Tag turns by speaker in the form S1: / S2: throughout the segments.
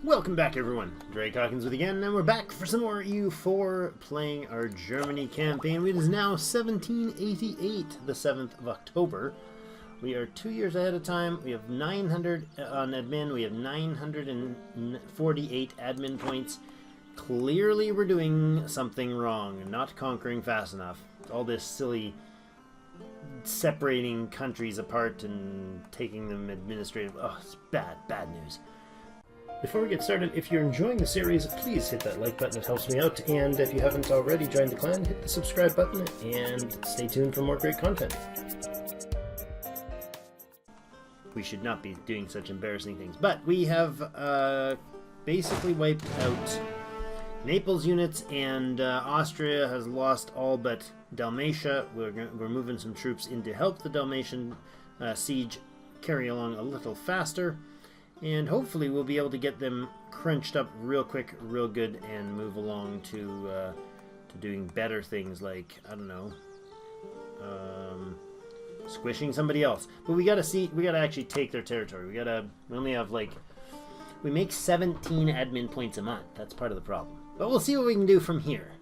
S1: Welcome back, everyone. Drake Hawkins with again, and we're back for some more EU4, playing our Germany campaign. It is now 1788, the 7th of October. We are 2 years ahead of time. We have 900 on admin. We have 948 admin points. Clearly, we're doing something wrong, not conquering fast enough. All this silly separating countries apart and taking them administrative. Oh, it's bad news. Before we get started, if you're enjoying the series, please hit that like button, it helps me out, and if you haven't already joined the clan, hit the subscribe button, and stay tuned for more great content. We should not be doing such embarrassing things, but we have basically wiped out Naples units, and Austria has lost all but Dalmatia. We're moving some troops in to help the Dalmatian siege carry along a little faster. And hopefully we'll be able to get them crunched up real quick, real good, and move along to doing better things like, I don't know, squishing somebody else. But we gotta actually take their territory. We only have we make 17 admin points a month. That's part of the problem. But we'll see what we can do from here.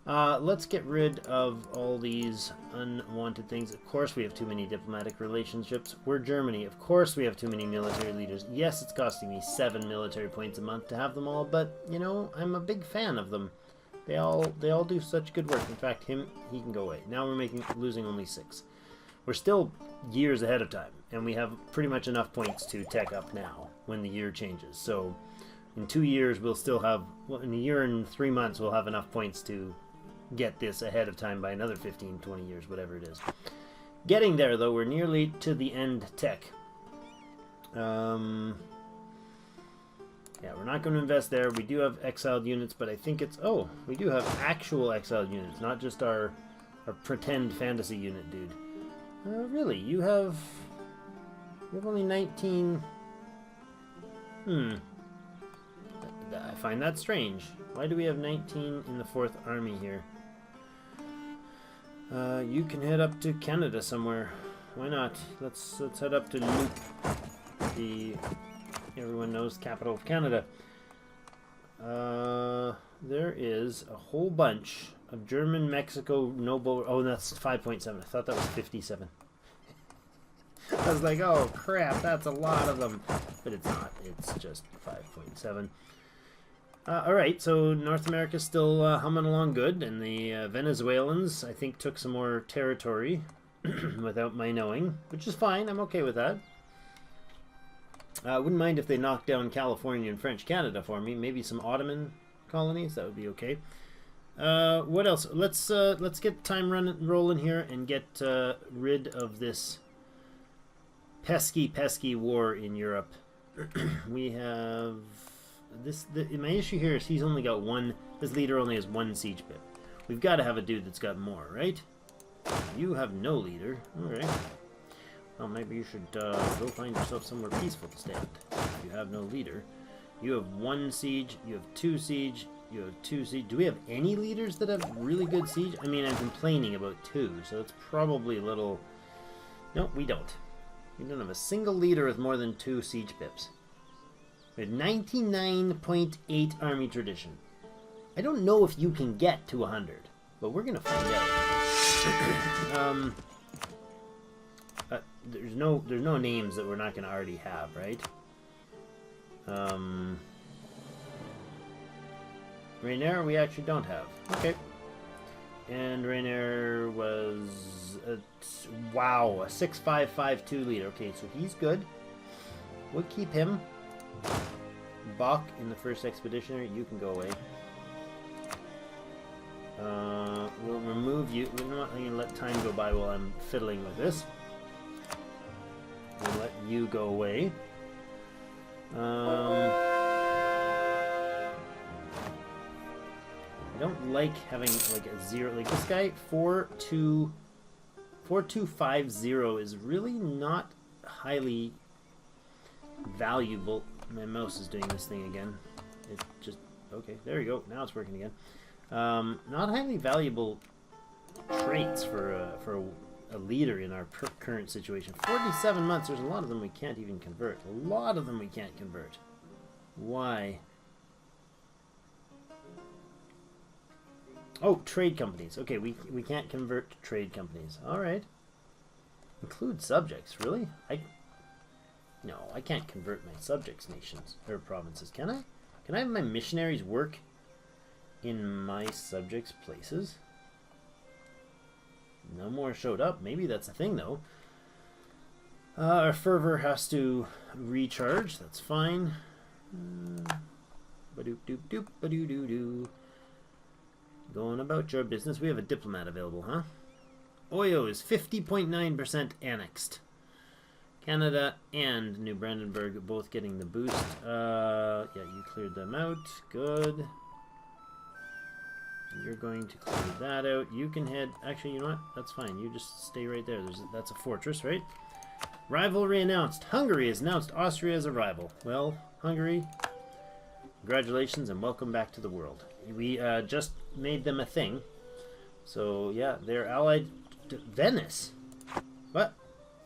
S1: Let's get rid of all these unwanted things. Of course we have too many diplomatic relationships. We're Germany. Of course we have too many military leaders. Yes, it's costing me 7 military points a month to have them all, but, you know, I'm a big fan of them. They all do such good work. In fact, he can go away. Now we're losing only 6. We're still years ahead of time, and we have pretty much enough points to tech up now when the year changes. So in 2 years we'll still have, well, in a year and 3 months we'll have enough points to get this ahead of time by another 15, 20 years, whatever it is. Getting there, though, we're nearly to the end tech. Yeah, we're not going to invest there. We do have exiled units, but I think it's... Oh, we do have actual exiled units, not just our pretend fantasy unit, dude. Really? You have only 19... I find that strange. Why do we have 19 in the 4th Army here? You can head up to Canada somewhere. Why not? Let's head up to Loop, everyone knows, capital of Canada. There is a whole bunch of German, Mexico, noble... Oh, that's 5.7. I thought that was 57. I was like, oh crap, that's a lot of them. But it's not. It's just 5.7. Alright, so North America's still humming along good, and the Venezuelans, I think, took some more territory without my knowing, which is fine. I'm okay with that. I wouldn't mind if they knocked down California and French Canada for me. Maybe some Ottoman colonies, that would be okay. What else? Let's get time rolling here and get rid of this pesky war in Europe. We have... my issue here is he's only got one. His leader only has 1 siege pip. We've got to have a dude that's got more, right? You have no leader. Alright. Well, maybe you should go find yourself somewhere peaceful to stand. If you have no leader. You have 1 siege. You have 2 siege. You have 2 siege. Do we have any leaders that have really good siege? I mean, I'm complaining about 2, so it's probably a little... No, we don't. We don't have a single leader with more than 2 siege pips. We have 99.8 army tradition. I don't know if you can get to 100, but we're gonna find out. There's no names that we're not gonna already have, right? Rainier we actually don't have. Okay. And Rainier was wow, a 6552 leader. Okay, so he's good. We'll keep him. Bach in the 1st Expeditionary, you can go away. We'll remove you. You know what? I'm gonna let time go by while I'm fiddling with this. We'll let you go away. I don't like having like a 0. Like this guy, 4250 is really not highly valuable. My mouse is doing this thing again. It just... Okay, there you go. Now it's working again. Not highly valuable traits for a leader in our current situation. 47 months, there's a lot of them we can't even convert. A lot of them we can't convert. Why? Oh, trade companies. Okay, we can't convert to trade companies. All right. Include subjects, really? No, I can't convert my subjects nations or provinces, can I? Can I have my missionaries work in my subjects' places? No more showed up. Maybe that's a thing, though. Our fervor has to recharge. That's fine. Ba-doop-doop-doop, ba-doo-doo-doo. Going about your business. We have a diplomat available, huh? Oyo is 50.9% annexed. Canada and New Brandenburg both getting the boost. Yeah, you cleared them out. Good. You're going to clear that out. You can head... Actually, you know what? That's fine. You just stay right there. That's a fortress, right? Rivalry announced. Hungary has announced Austria as a rival. Well, Hungary, congratulations and welcome back to the world. We just made them a thing. So, yeah, they're allied to Venice. What?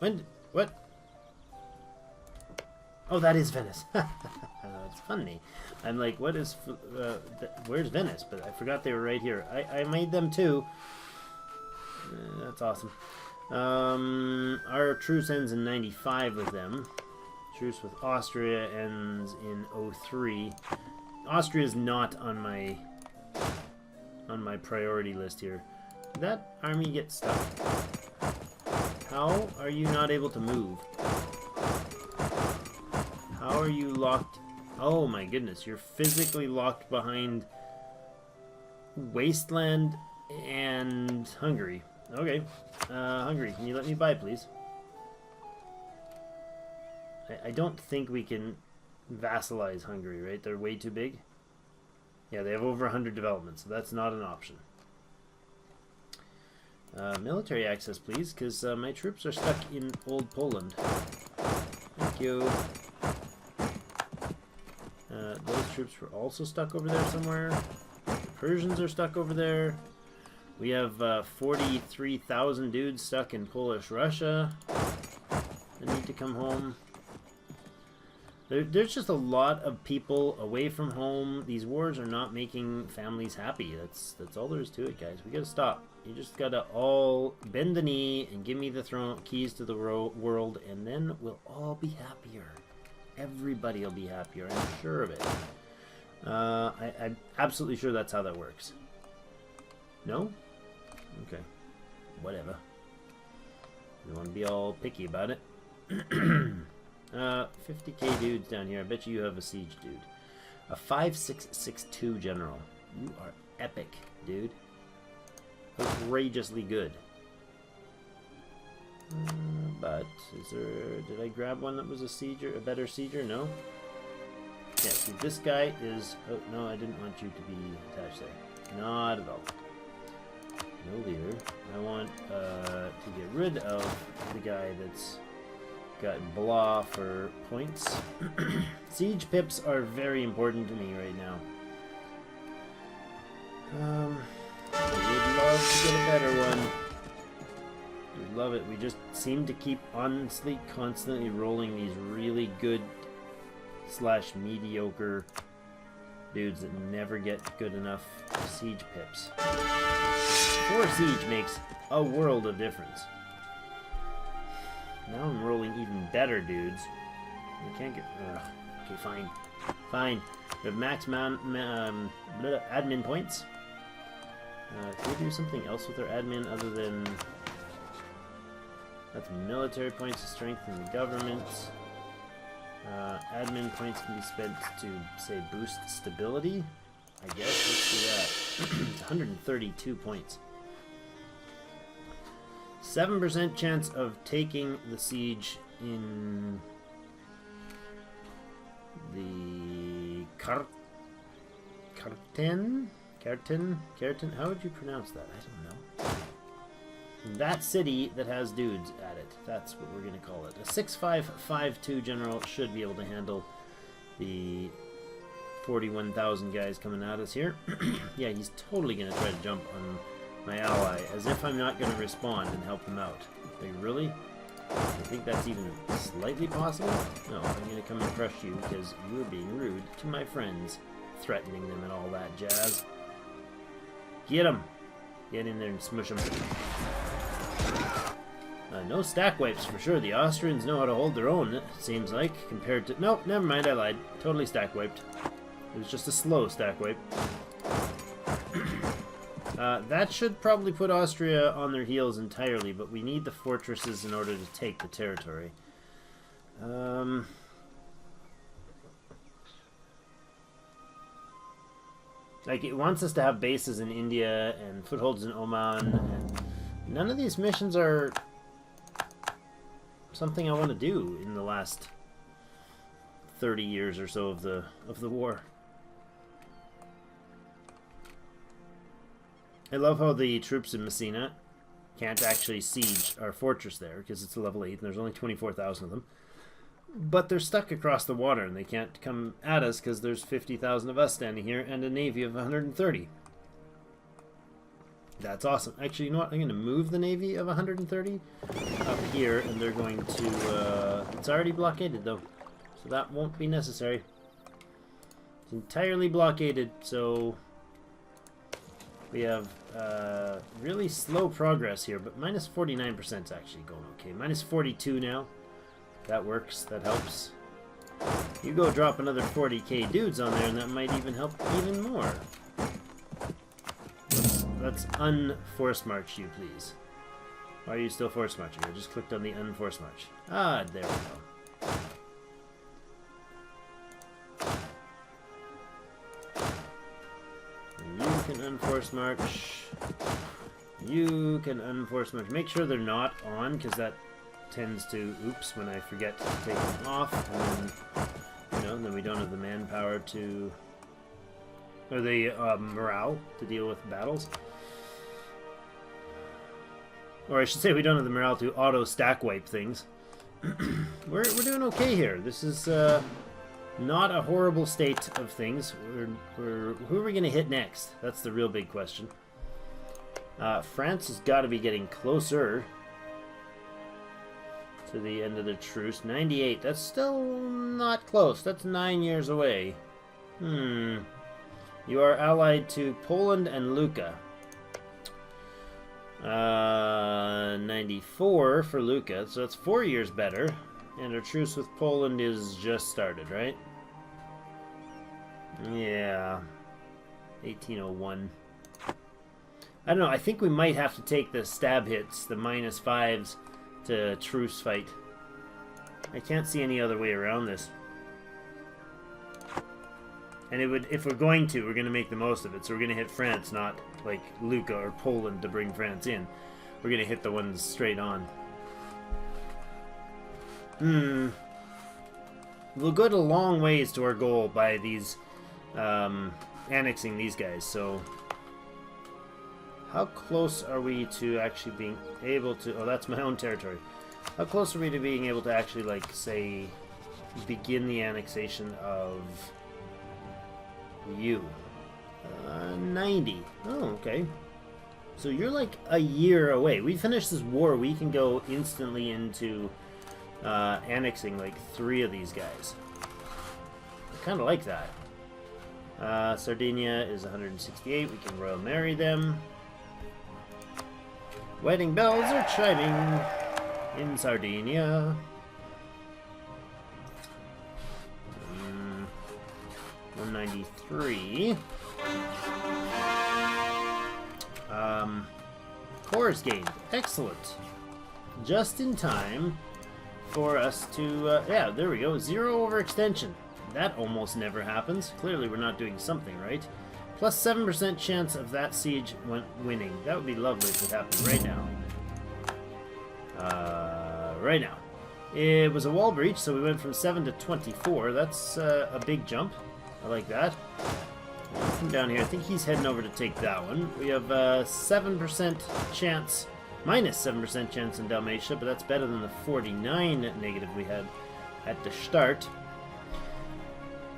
S1: When? What? Oh, that is Venice. It's funny. I'm like, what is... where's Venice? But I forgot they were right here. I made them too. That's awesome. Our truce ends in 95 with them. Truce with Austria ends in 03. Austria is not on my priority list here. Did that army get stuck? How are you not able to move? How are you locked? Oh my goodness, you're physically locked behind Wasteland and Hungary. Okay. Hungary, can you let me buy, please? I don't think we can vassalize Hungary, right? They're way too big. Yeah, they have over 100 developments, so that's not an option. Military access, please, because my troops are stuck in old Poland. Thank you. Those troops were also stuck over there somewhere. The Persians are stuck over there. We have 43,000 dudes stuck in Polish Russia that need to come home. There's just a lot of people away from home. These wars are not making families happy. That's all there is to it, guys. We gotta stop. You just gotta all bend the knee and give me the keys to the world, and then we'll all be happier. Everybody will be happier. I'm sure of it. I'm absolutely sure that's how that works. No? Okay. Whatever. You want to be all picky about it. 50k dudes down here. I bet you have a siege dude. A 5662 general. You are epic, dude. Outrageously good. But is there? Did I grab one that was a sieger, a better sieger? No. Yeah. See, this guy is. Oh no, I didn't want you to be attached there. Not at all. No leader. I want to get rid of the guy that's got blah for points. Siege pips are very important to me right now. I would love to get a better one. We love it. We just seem to keep honestly constantly rolling these really good / mediocre dudes that never get good enough siege pips. 4 siege makes a world of difference. Now I'm rolling even better dudes. I can't get... okay, fine. Fine. We have max admin points. Can we do something else with our admin other than... That's military points to strengthen the government. Admin points can be spent to, say, boost stability. I guess. Let's do that. It's 132 points. 7% chance of taking the siege in the Carton? How would you pronounce that? I don't know. That city that has dudes at it. That's what we're going to call it. A 6552 general should be able to handle the 41,000 guys coming at us here. Yeah, he's totally going to try to jump on my ally, as if I'm not going to respond and help him out. Like, really? I think that's even slightly possible. No, I'm going to come and crush you because you're being rude to my friends, threatening them and all that jazz. Get them! Get in there and smush them. No stack wipes for sure. The Austrians know how to hold their own, it seems like, compared to... Nope, never mind, I lied. Totally stack wiped. It was just a slow stack wipe. That should probably put Austria on their heels entirely, but we need the fortresses in order to take the territory. Like, it wants us to have bases in India and footholds in Oman, and none of these missions are something I want to do in the last 30 years or so of the war. I love how the troops in Messina can't actually siege our fortress there because it's a level 8 and there's only 24,000 of them. But they're stuck across the water and they can't come at us because there's 50,000 of us standing here and a navy of 130. That's awesome. Actually, you know what? I'm going to move the navy of 130 up here and they're going to... it's already blockaded though, so that won't be necessary. It's entirely blockaded, so... We have really slow progress here, but minus 49% is actually going okay. Minus 42 now. That works. That helps. You go drop another 40k dudes on there, and that might even help even more. Let's unforce march you, please. Why are you still force marching? I just clicked on the unforce march. Ah, there we go. You can unforce march. You can unforce march. Make sure they're not on, because that tends to, oops, when I forget to take them off, and then, you know, then we don't have the manpower to, or the morale to deal with battles. Or I should say we don't have the morale to auto stack wipe things. We're doing okay here. This is not a horrible state of things. Who are we going to hit next? That's the real big question. France has got to be getting closer to the end of the truce. 98. That's still not close. That's 9 years away. You are allied to Poland and Lucca. 94 for Lucca, so that's 4 years better. And our truce with Poland is just started, right? Yeah. 1801. I don't know, I think we might have to take the stab hits, the -5s, to truce fight. I can't see any other way around this. And it would, if we're going to, we're going to make the most of it. So we're going to hit France, not like Lucca or Poland to bring France in. We're going to hit the ones straight on. We'll go a long ways to our goal by these annexing these guys. So how close are we to actually being able to... Oh, that's my own territory. How close are we to being able to actually, like, say, begin the annexation of you? 90. Oh, okay. So you're like a year away. We finish this war, we can go instantly into annexing like 3 of these guys. I kind of like that. Sardinia is 168. We can Royal Marry them. Wedding bells are chiming in Sardinia. 193. Cores gained. Excellent. Just in time for us to... yeah, there we go. 0 overextension. That almost never happens. Clearly we're not doing something right. Plus 7% chance of that siege winning. That would be lovely if it happened right now. Right now. It was a wall breach, so we went from 7 to 24. That's a big jump. I like that. Come down here. I think he's heading over to take that one. We have 7% chance, minus 7% chance in Dalmatia, but that's better than the 49 negative we had at the start.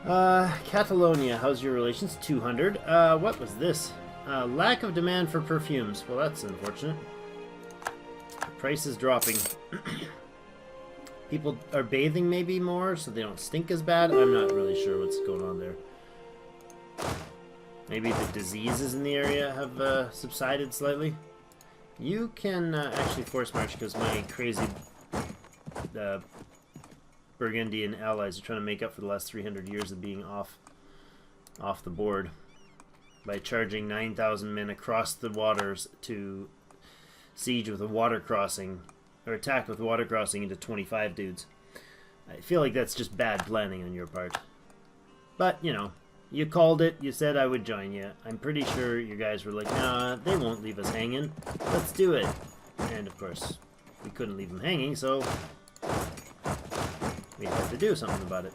S1: Catalonia, how's your relations? 200. What was this? Lack of demand for perfumes. Well, that's unfortunate. The price is dropping. People are bathing maybe more, so they don't stink as bad. I'm not really sure what's going on there. Maybe the diseases in the area have subsided slightly. You can actually force march because my crazy Burgundian allies are trying to make up for the last 300 years of being off the board by charging 9,000 men across the waters to siege with a water crossing, or attack with water crossing into 25 dudes. I feel like that's just bad planning on your part. But, you know, you called it, you said I would join you. I'm pretty sure you guys were like, nah, they won't leave us hanging. Let's do it. And, of course, we couldn't leave them hanging, so we had to do something about it.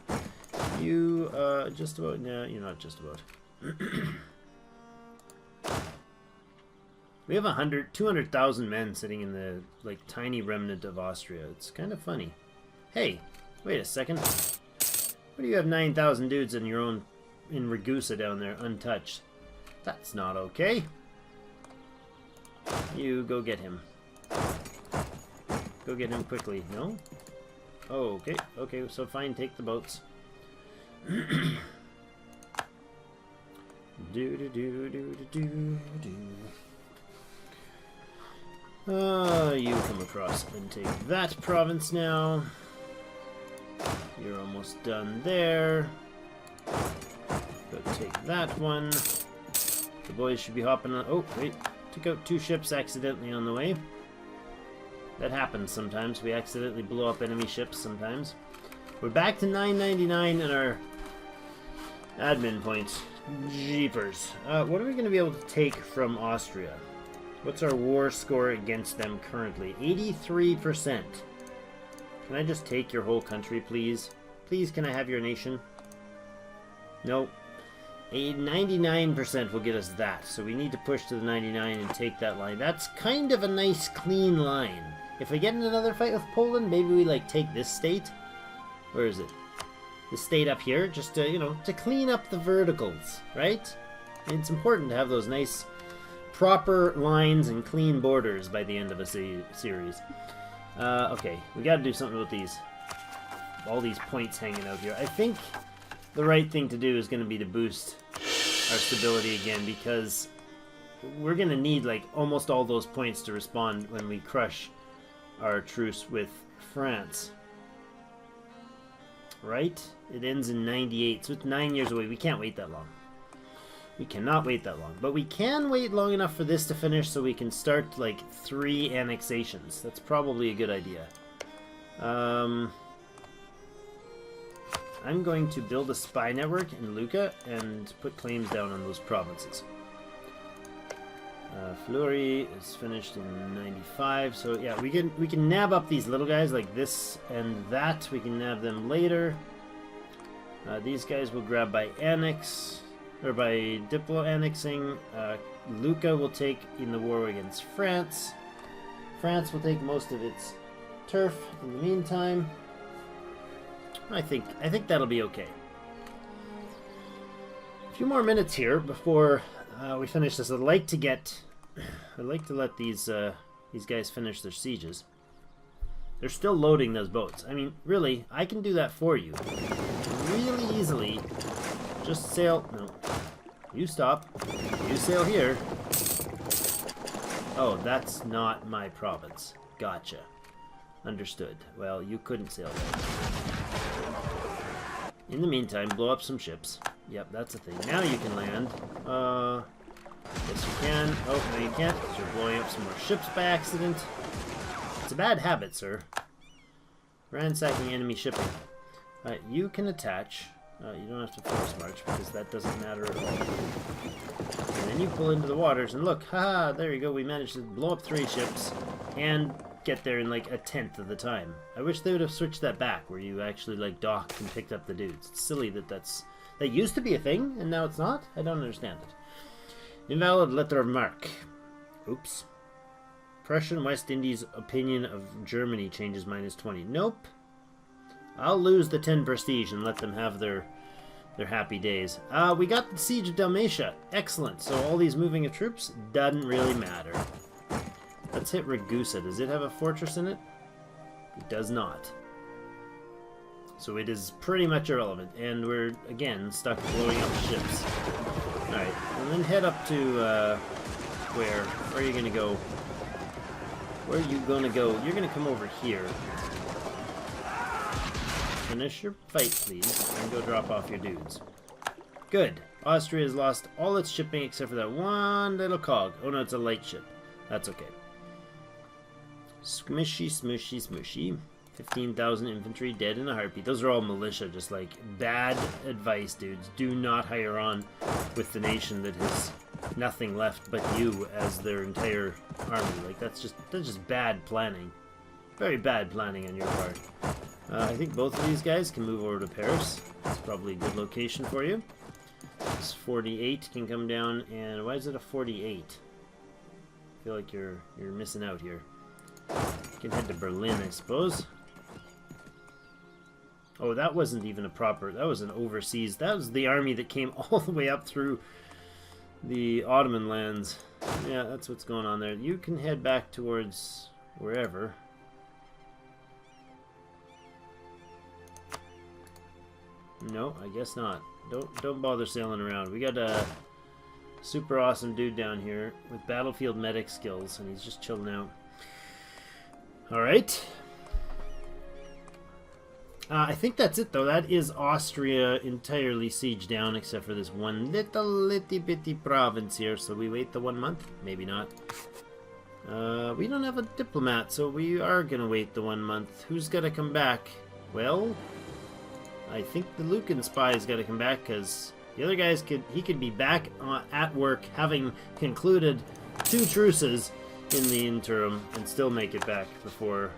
S1: You, just about, no, you're not just about. We have 200,000 men sitting in the, like, tiny remnant of Austria. It's kind of funny. Hey, wait a second. What do you have 9,000 dudes in your own, in Ragusa down there, untouched? That's not okay. You go get him. Go get him quickly. No? Oh, okay. Okay, so fine, take the boats. You come across and take that province now. You're almost done there. Go take that one. The boys should be hopping on. Oh, wait. Took out 2 ships accidentally on the way. That happens sometimes. We accidentally blow up enemy ships sometimes. We're back to 999 in our admin points. Jeepers. What are we going to be able to take from Austria? What's our war score against them currently? 83%. Can I just take your whole country, please? Please, can I have your nation? Nope. 99% will get us that. So we need to push to the 99 and take that line. That's kind of a nice, clean line. If we get in another fight with Poland, maybe we, like, take this state. Where is it? The state up here, just to, you know, to clean up the verticals, right? And it's important to have those nice, proper lines and clean borders by the end of a series. Okay, we gotta do something with these. All these points hanging out here. I think the right thing to do is going to be to boost our stability again, because we're going to need, like, almost all those points to respond when we crush our truce with France. Right? It ends in 98, so it's 9 years away. We can't wait that long. We cannot wait that long. But we can wait long enough for this to finish so we can start, like, 3 annexations. That's probably a good idea. I'm going to build a spy network in Lucca and put claims down on those provinces. Fleury is finished in 95, so yeah, we can nab up these little guys like this and that. We can nab them later. These guys will grab by annex, or by diplo-annexing. Lucca will take in the war against France. France will take most of its turf in the meantime. I think that'll be okay. A few more minutes here before we finish this. I'd like to let these guys finish their sieges. They're still loading those boats. I mean, really, I can do that for you, really easily. Just sail. No, you stop. You sail here. Oh, that's not my province. Gotcha. Understood. Well, you couldn't sail there. In the meantime, blow up some ships. Yep, that's a thing. Now you can land. Yes, you can. Oh, no, you can't, because you're blowing up some more ships by accident. It's a bad habit, sir. Ransacking enemy shipping. You can attach. You don't have to force march, because that doesn't matter at all. And then you pull into the waters, and look, haha, there you go. We managed to blow up 3 ships, and get there in like 1/10 of the time. I wish they would have switched that back, where you actually like docked and picked up the dudes. It's silly that used to be a thing and now it's not. I don't understand it. Invalid letter of marque. Oops. Prussian West Indies opinion of Germany changes -20. Nope. I'll lose the 10 prestige and let them have their happy days. We got the siege of Dalmatia. Excellent. So all these moving of troops doesn't really matter. Let's hit Ragusa. Does it have a fortress in it? It does not. So it is pretty much irrelevant, and we're, again, stuck blowing up ships. Alright, and then head up to, where? Where are you gonna go? Where are you gonna go? You're gonna come over here. Finish your fight, please, and go drop off your dudes. Good. Austria has lost all its shipping except for that one little cog. Oh no, it's a light ship. That's okay. Smushy, smushy, smushy. 15,000 infantry dead in a heartbeat. Those are all militia, just like bad advice, dudes. Do not hire on with the nation that has nothing left but you as their entire army. Like that's just bad planning. Very bad planning on your part. I think both of these guys can move over to Paris. That's probably a good location for you. This 48 can come down, and why is it a 48? I feel like you're missing out here. You can head to Berlin, I suppose. Oh, that wasn't even a proper... That was an overseas... That was the army that came all the way up through the Ottoman lands. Yeah, that's what's going on there. You can head back towards wherever. No, I guess not. Don't bother sailing around. We got a super awesome dude down here with battlefield medic skills, and he's just chilling out. Alright. I think that's it, though. That is Austria entirely sieged down, except for this one little itty bitty province here. So we wait the 1 month? Maybe not. We don't have a diplomat, so we are going to wait the 1 month. Who's got to come back? Well, I think the Lucan spy's got to come back, because the other guys could be back at work, having concluded 2 truces in the interim, and still make it back before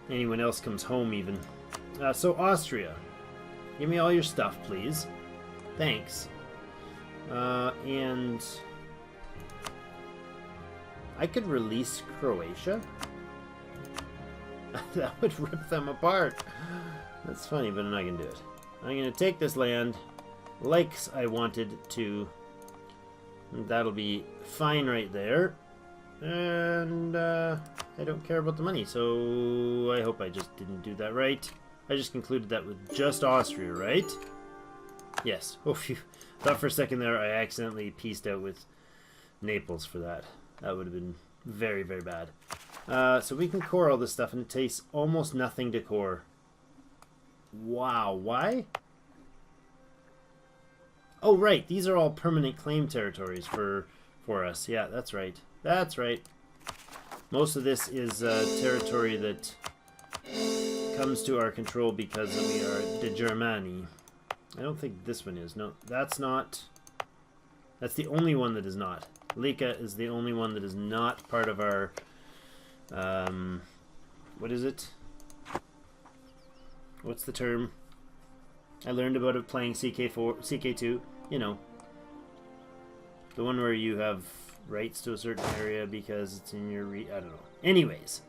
S1: anyone else comes home even. So Austria, give me all your stuff, please. Thanks. And I could release Croatia. That would rip them apart. That's funny, but I'm not gonna do it. I'm gonna take this land like I wanted to. That'll be fine right there. And I don't care about the money, so I hope I just didn't do that right. I just concluded that with just Austria, right? Yes. Oh, phew. Thought for a second there I accidentally pieced out with Naples for that. That would have been very, very bad. So we can core all this stuff, and it takes almost nothing to core. Wow, why? Oh, right. These are all permanent claim territories for us. Yeah, that's right. That's right. Most of this is territory that comes to our control because we are de Germany. I don't think this one is. No, that's not. That's the only one that is not. Lika is the only one that is not part of our... what is it? What's the term? I learned about it playing CK4, CK2. You know. The one where you have rights to a certain area because it's in your I don't know. Anyways,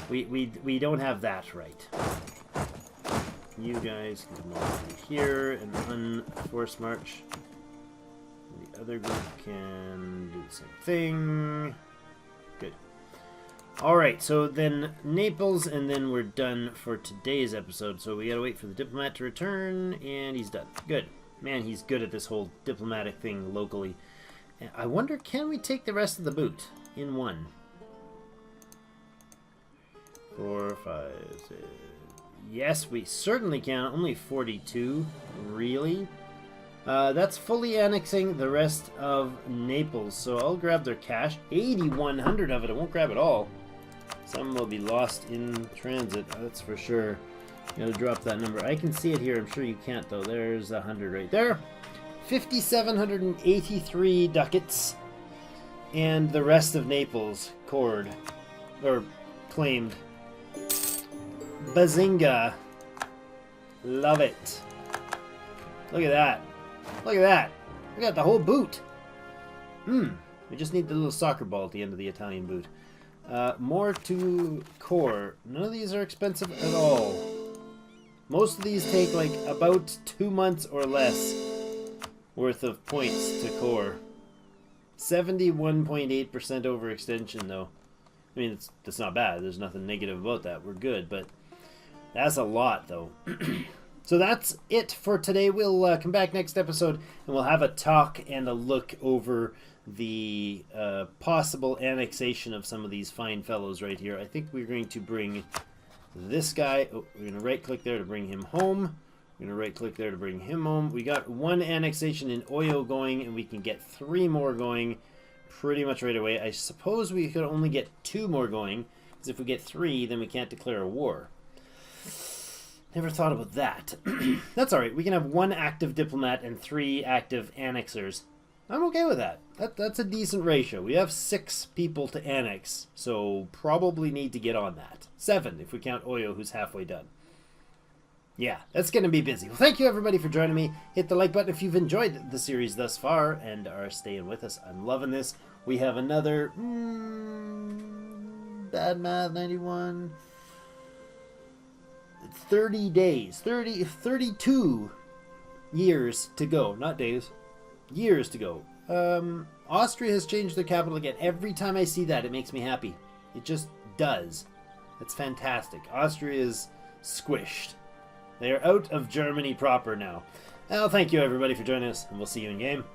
S1: we don't have that right. You guys can come over through here and unforce march. The other group can do the same thing. Good. Alright, so then Naples, and then we're done for today's episode. So we gotta wait for the diplomat to return, and he's done. Good. Man, he's good at this whole diplomatic thing locally. I wonder, can we take the rest of the boot in one? 4, 5, 6. Yes, we certainly can. Only 42, really? That's fully annexing the rest of Naples. So I'll grab their cash. 8,100 of it. I won't grab it all. Some will be lost in transit, that's for sure. Gotta drop that number. I can see it here. I'm sure you can't, though. There's 100 right there. 5,783 ducats, and the rest of Naples cored, or claimed. Bazinga. Love it. Look at that. Look at that. We got the whole boot. We just need the little soccer ball at the end of the Italian boot. More to core. None of these are expensive at all. Most of these take like about 2 months or less worth of points to core. 71.8% overextension though. I mean, that's not bad. There's nothing negative about that. We're good, but That's a lot, though. So that's it for today. We'll come back next episode, and we'll have a talk and a look over the possible annexation of some of these fine fellows right here. I think we're going to bring this guy. Oh, we're going to right-click there to bring him home. We're going to right-click there to bring him home. We got one annexation in Oyo going, and we can get 3 more going pretty much right away. I suppose we could only get 2 more going, because if we get 3, then we can't declare a war. Never thought about that. That's alright. We can have 1 active diplomat and 3 active annexers. I'm okay with that. That's a decent ratio. We have 6 people to annex, so probably need to get on that. 7 if we count Oyo, who's halfway done. Yeah, that's going to be busy. Well, thank you everybody for joining me. Hit the like button if you've enjoyed the series thus far and are staying with us. I'm loving this. We have another... bad math, 91... 30 days, 32 years to go. Not days, years to go. Austria has changed their capital again. Every time I see that, it makes me happy. It just does. It's fantastic. Austria is squished. They are out of Germany proper now. Well, thank you everybody for joining us, and we'll see you in game.